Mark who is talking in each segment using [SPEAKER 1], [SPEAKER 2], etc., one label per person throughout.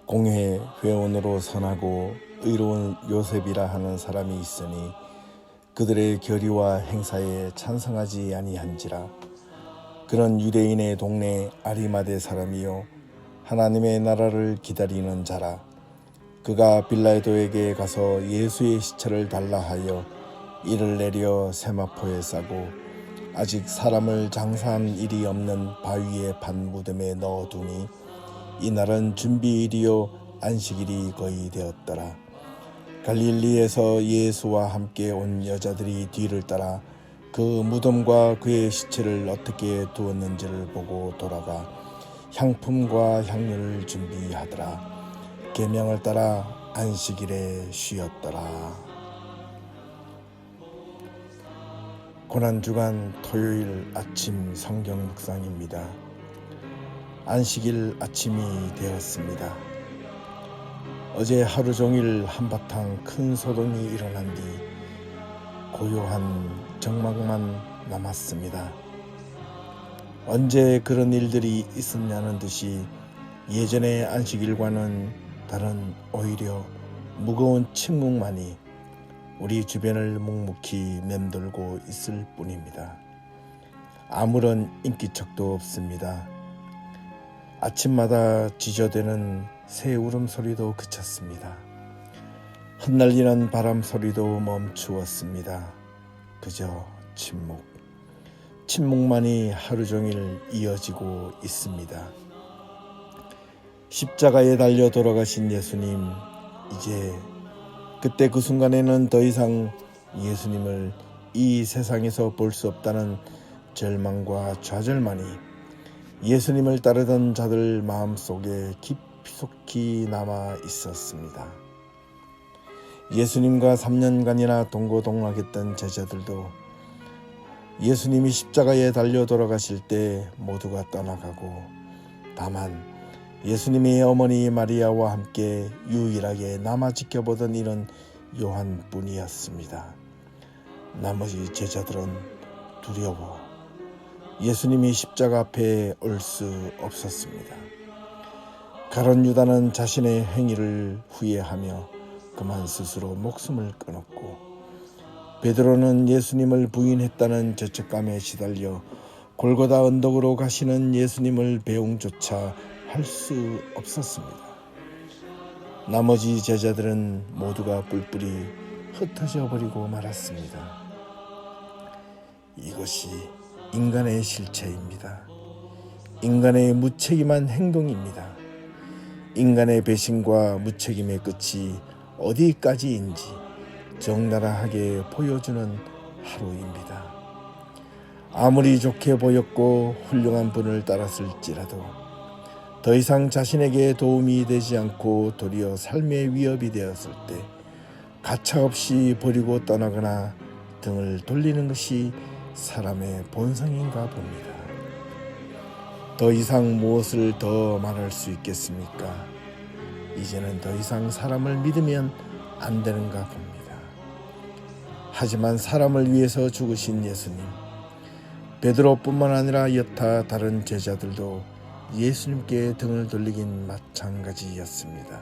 [SPEAKER 1] 공회 회원으로 선하고 의로운 요셉이라 하는 사람이 있으니 그들의 결의와 행사에 찬성하지 아니한지라. 그런 유대인의 동네 아리마대 사람이요 하나님의 나라를 기다리는 자라. 그가 빌라도에게 가서 예수의 시체를 달라 하여 이를 내려 세마포에 싸고 아직 사람을 장사한 일이 없는 바위의 반 무덤에 넣어두니 이날은 준비일이요 안식일이 거의 되었더라. 갈릴리에서 예수와 함께 온 여자들이 뒤를 따라 그 무덤과 그의 시체를 어떻게 두었는지를 보고 돌아가 향품과 향료를 준비하더라. 계명을 따라 안식일에 쉬었더라. 고난주간 토요일 아침 성경 묵상입니다. 안식일 아침이 되었습니다. 어제 하루 종일 한바탕 큰 소동이 일어난 뒤 고요한 정막만 남았습니다. 언제 그런 일들이 있었냐는 듯이 예전의 안식일과는 다른 오히려 무거운 침묵만이 우리 주변을 묵묵히 맴돌고 있을 뿐입니다. 아무런 인기척도 없습니다. 아침마다 지저대는 새 울음소리도 그쳤습니다. 흩날리는 바람 소리도 멈추었습니다. 그저 침묵. 침묵만이 하루 종일 이어지고 있습니다. 십자가에 달려 돌아가신 예수님, 이제 그때 그 순간에는 더 이상 예수님을 이 세상에서 볼 수 없다는 절망과 좌절만이 예수님을 따르던 자들 마음속에 깊숙이 남아 있었습니다. 예수님과 3년간이나 동고동락했던 제자들도 예수님이 십자가에 달려 돌아가실 때 모두가 떠나가고 다만 예수님의 어머니 마리아와 함께 유일하게 남아 지켜보던 이는 요한뿐이었습니다. 나머지 제자들은 두려워 예수님이 십자가 앞에 올 수 없었습니다. 가룟 유다는 자신의 행위를 후회하며 그만 스스로 목숨을 끊었고 베드로는 예수님을 부인했다는 죄책감에 시달려 골고다 언덕으로 가시는 예수님을 배웅조차 할 수 없었습니다. 나머지 제자들은 모두가 뿔뿔이 흩어져 버리고 말았습니다. 이것이 인간의 실체입니다. 인간의 무책임한 행동입니다. 인간의 배신과 무책임의 끝이 어디까지인지 적나라하게 보여주는 하루입니다. 아무리 좋게 보였고 훌륭한 분을 따랐을지라도 더 이상 자신에게 도움이 되지 않고 도리어 삶의 위협이 되었을 때 가차없이 버리고 떠나거나 등을 돌리는 것이 사람의 본성인가 봅니다. 더 이상 무엇을 더 말할 수 있겠습니까? 이제는 더 이상 사람을 믿으면 안 되는가 봅니다. 하지만 사람을 위해서 죽으신 예수님, 베드로뿐만 아니라 여타 다른 제자들도 예수님께 등을 돌리긴 마찬가지였습니다.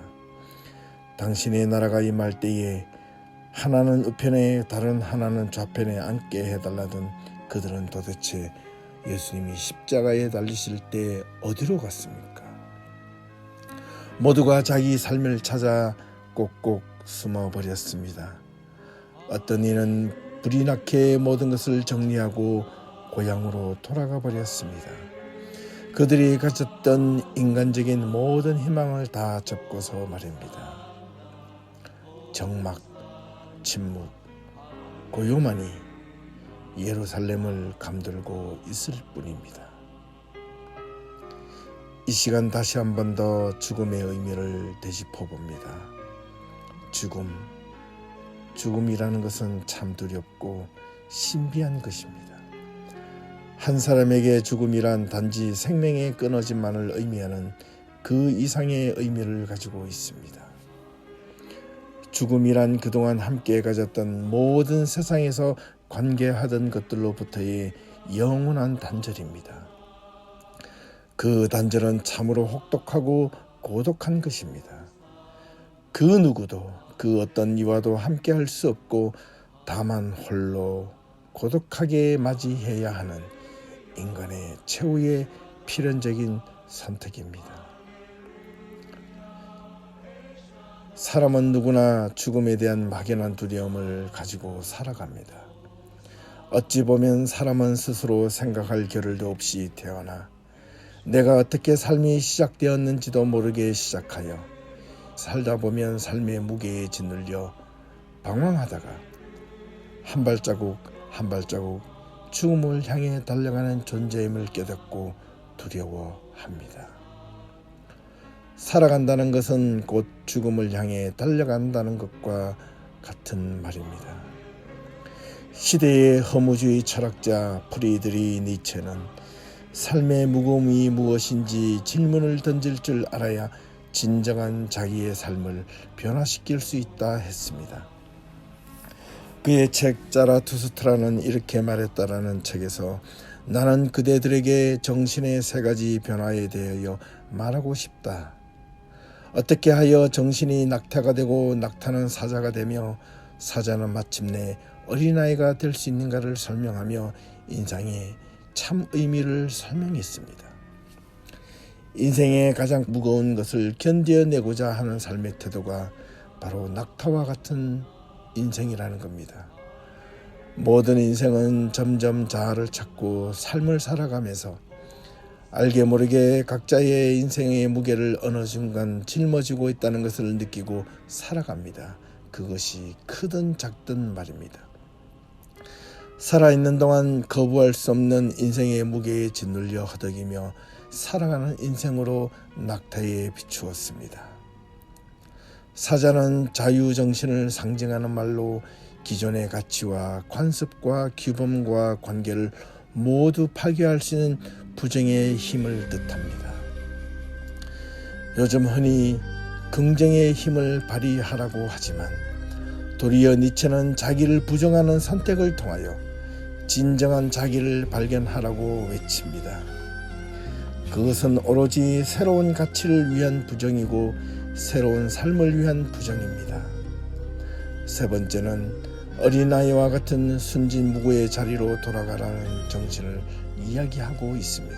[SPEAKER 1] 당신의 나라가 임할 때에 하나는 우편에 다른 하나는 좌편에 앉게 해달라던 그들은 도대체 예수님이 십자가에 달리실 때 어디로 갔습니까? 모두가 자기 삶을 찾아 꼭꼭 숨어버렸습니다. 어떤 이는 불이 나게 모든 것을 정리하고 고향으로 돌아가 버렸습니다. 그들이 가졌던 인간적인 모든 희망을 다 접고서 말입니다. 정막, 침묵, 고요만이 예루살렘을 감돌고 있을 뿐입니다. 이 시간 다시 한 번 더 죽음의 의미를 되짚어 봅니다. 죽음이라는 것은 참 두렵고 신비한 것입니다. 한 사람에게 죽음이란 단지 생명의 끊어짐만을 의미하는 그 이상의 의미를 가지고 있습니다. 죽음이란 그동안 함께 가졌던 모든 세상에서 관계하던 것들로부터의 영원한 단절입니다. 그 단절은 참으로 혹독하고 고독한 것입니다. 그 누구도 그 어떤 이와도 함께할 수 없고 다만 홀로 고독하게 맞이해야 하는 인간의 최후의 필연적인 선택입니다. 사람은 누구나 죽음에 대한 막연한 두려움을 가지고 살아갑니다. 어찌 보면 사람은 스스로 생각할 겨를도 없이 태어나 내가 어떻게 삶이 시작되었는지도 모르게 시작하여 살다 보면 삶의 무게에 짓눌려 방황하다가 한 발자국 한 발자국 죽음을 향해 달려가는 존재임을 깨닫고 두려워합니다. 살아간다는 것은 곧 죽음을 향해 달려간다는 것과 같은 말입니다. 시대의 허무주의 철학자 프리드리 니체는 삶의 무거움이 무엇인지 질문을 던질 줄 알아야 진정한 자기의 삶을 변화시킬 수 있다 했습니다. 그의 책 자라투스트라는 이렇게 말했다라는 책에서 나는 그대들에게 정신의 세 가지 변화에 대하여 말하고 싶다. 어떻게 하여 정신이 낙타가 되고 낙타는 사자가 되며 사자는 마침내 어린아이가 될 수 있는가를 설명하며 인생의 참 의미를 설명했습니다. 인생의 가장 무거운 것을 견뎌내고자 하는 삶의 태도가 바로 낙타와 같은 인생이라는 겁니다. 모든 인생은 점점 자아를 찾고 삶을 살아가면서 알게 모르게 각자의 인생의 무게를 어느 순간 짊어지고 있다는 것을 느끼고 살아갑니다. 그것이 크든 작든 말입니다. 살아있는 동안 거부할 수 없는 인생의 무게에 짓눌려 허덕이며 살아가는 인생으로 낙타에 비추었습니다. 사자는 자유정신을 상징하는 말로 기존의 가치와 관습과 규범과 관계를 모두 파괴할 수 있는 부정의 힘을 뜻합니다. 요즘 흔히 긍정의 힘을 발휘하라고 하지만 도리어 니체는 자기를 부정하는 선택을 통하여 진정한 자기를 발견하라고 외칩니다. 그것은 오로지 새로운 가치를 위한 부정이고 새로운 삶을 위한 부정입니다. 세 번째는 어린아이와 같은 순진무구의 자리로 돌아가라는 정신을 이야기하고 있습니다.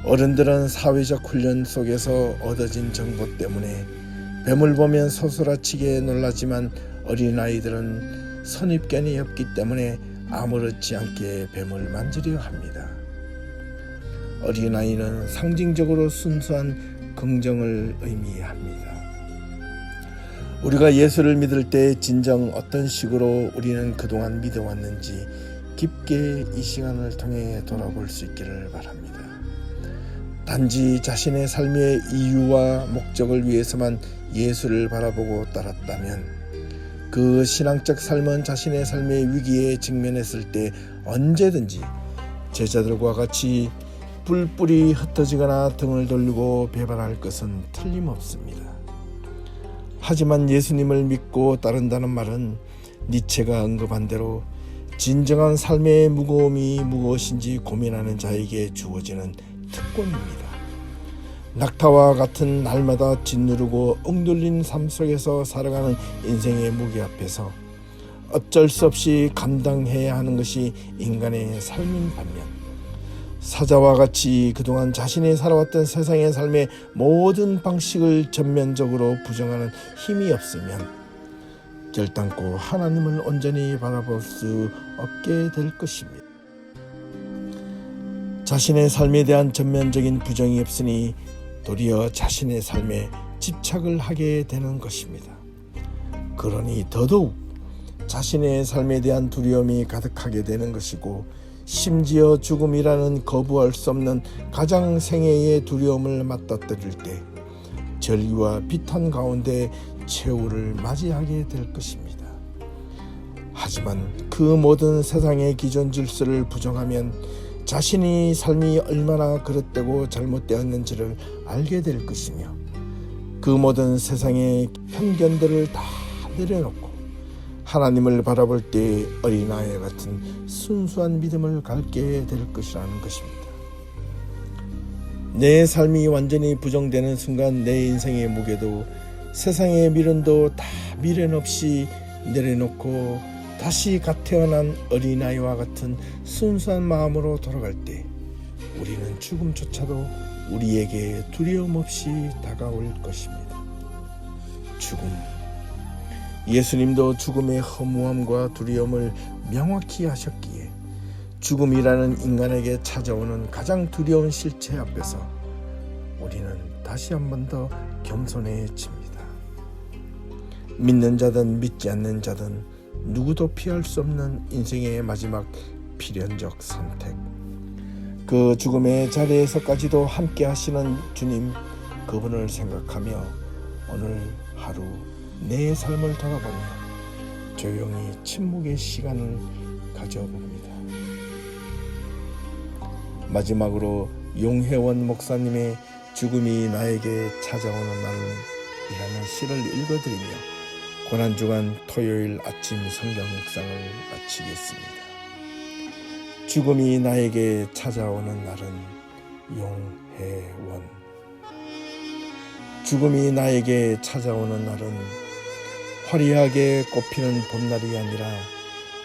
[SPEAKER 1] 어른들은 사회적 훈련 속에서 얻어진 정보 때문에 뱀을 보면 소스라치게 놀라지만 어린아이들은 선입견이 없기 때문에 아무렇지 않게 뱀을 만지려 합니다. 어린아이는 상징적으로 순수한 긍정을 의미합니다. 우리가 예수를 믿을 때 진정 어떤 식으로 우리는 그동안 믿어왔는지 깊게 이 시간을 통해 돌아볼 수 있기를 바랍니다. 단지 자신의 삶의 이유와 목적을 위해서만 예수를 바라보고 따랐다면 그 신앙적 삶은 자신의 삶의 위기에 직면했을 때 언제든지 제자들과 같이 뿔뿔이 흩어지거나 등을 돌리고 배반할 것은 틀림없습니다. 하지만 예수님을 믿고 따른다는 말은 니체가 언급한 대로 진정한 삶의 무거움이 무엇인지 고민하는 자에게 주어지는 특권입니다. 낙타와 같은 날마다 짓누르고 억눌린 삶 속에서 살아가는 인생의 무게 앞에서 어쩔 수 없이 감당해야 하는 것이 인간의 삶인 반면 사자와 같이 그동안 자신이 살아왔던 세상의 삶의 모든 방식을 전면적으로 부정하는 힘이 없으면 결단코 하나님을 온전히 바라볼 수 없게 될 것입니다. 자신의 삶에 대한 전면적인 부정이 없으니 도리어 자신의 삶에 집착을 하게 되는 것입니다. 그러니 더더욱 자신의 삶에 대한 두려움이 가득하게 되는 것이고 심지어 죽음이라는 거부할 수 없는 가장 생애의 두려움을 맞닥뜨릴 때 절규와 비탄 가운데 최후를 맞이하게 될 것입니다. 하지만 그 모든 세상의 기존 질서를 부정하면 자신이 삶이 얼마나 그릇되고 잘못되었는지를 알게 될 것이며 그 모든 세상의 편견들을 다 내려놓고 하나님을 바라볼 때 어린아이 같은 순수한 믿음을 갖게 될 것이라는 것입니다. 내 삶이 완전히 부정되는 순간 내 인생의 무게도 세상의 미련도 다 미련 없이 내려놓고 다시 갓 태어난 어린아이와 같은 순수한 마음으로 돌아갈 때 우리는 죽음조차도 우리에게 두려움 없이 다가올 것입니다. 죽음. 예수님도 죽음의 허무함과 두려움을 명확히 하셨기에 죽음이라는 인간에게 찾아오는 가장 두려운 실체 앞에서 우리는 다시 한 번 더 겸손해집니다. 믿는 자든 믿지 않는 자든 누구도 피할 수 없는 인생의 마지막 필연적 선택. 그 죽음의 자리에서까지도 함께 하시는 주님, 그분을 생각하며 오늘 하루 내 삶을 돌아보며 조용히 침묵의 시간을 가져봅니다. 마지막으로 용혜원 목사님의 죽음이 나에게 찾아오는 날이라는 시를 읽어드리며 고난주간 토요일 아침 성경 묵상을 마치겠습니다. 죽음이 나에게 찾아오는 날은 용혜원. 죽음이 나에게 찾아오는 날은 화려하게 꽃피는 봄날이 아니라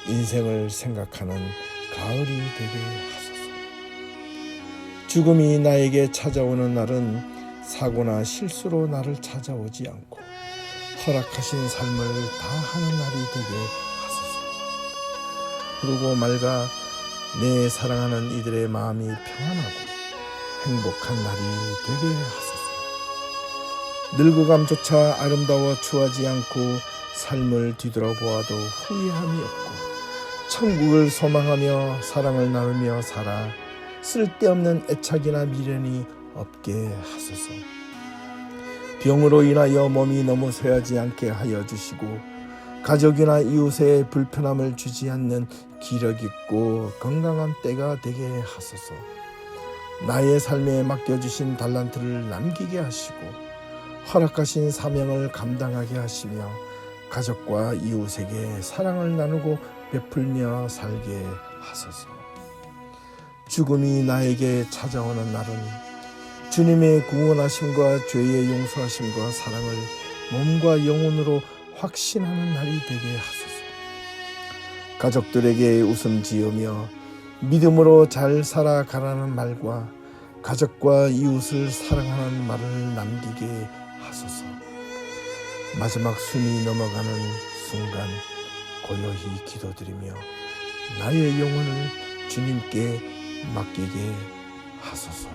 [SPEAKER 1] 인생을 생각하는 가을이 되게 하소서. 죽음이 나에게 찾아오는 날은 사고나 실수로 나를 찾아오지 않고 허락하신 삶을 다 하는 날이 되게 하소서. 그러고 말가 내 사랑하는 이들의 마음이 평안하고 행복한 날이 되게 하소서. 늙어감조차 아름다워 추하지 않고 삶을 뒤돌아보아도 후회함이 없고 천국을 소망하며 사랑을 나누며 살아 쓸데없는 애착이나 미련이 없게 하소서. 병으로 인하여 몸이 너무 쇠하지 않게 하여 주시고 가족이나 이웃에 불편함을 주지 않는 기력 있고 건강한 때가 되게 하소서. 나의 삶에 맡겨주신 달란트를 남기게 하시고 허락하신 사명을 감당하게 하시며 가족과 이웃에게 사랑을 나누고 베풀며 살게 하소서. 죽음이 나에게 찾아오는 날은 주님의 구원하심과 죄의 용서하심과 사랑을 몸과 영혼으로 확신하는 날이 되게 하소서. 가족들에게 웃음 지으며 믿음으로 잘 살아가라는 말과 가족과 이웃을 사랑하는 말을 남기게 하소서. 마지막 숨이 넘어가는 순간 고요히 기도드리며 나의 영혼을 주님께 맡기게 하소서.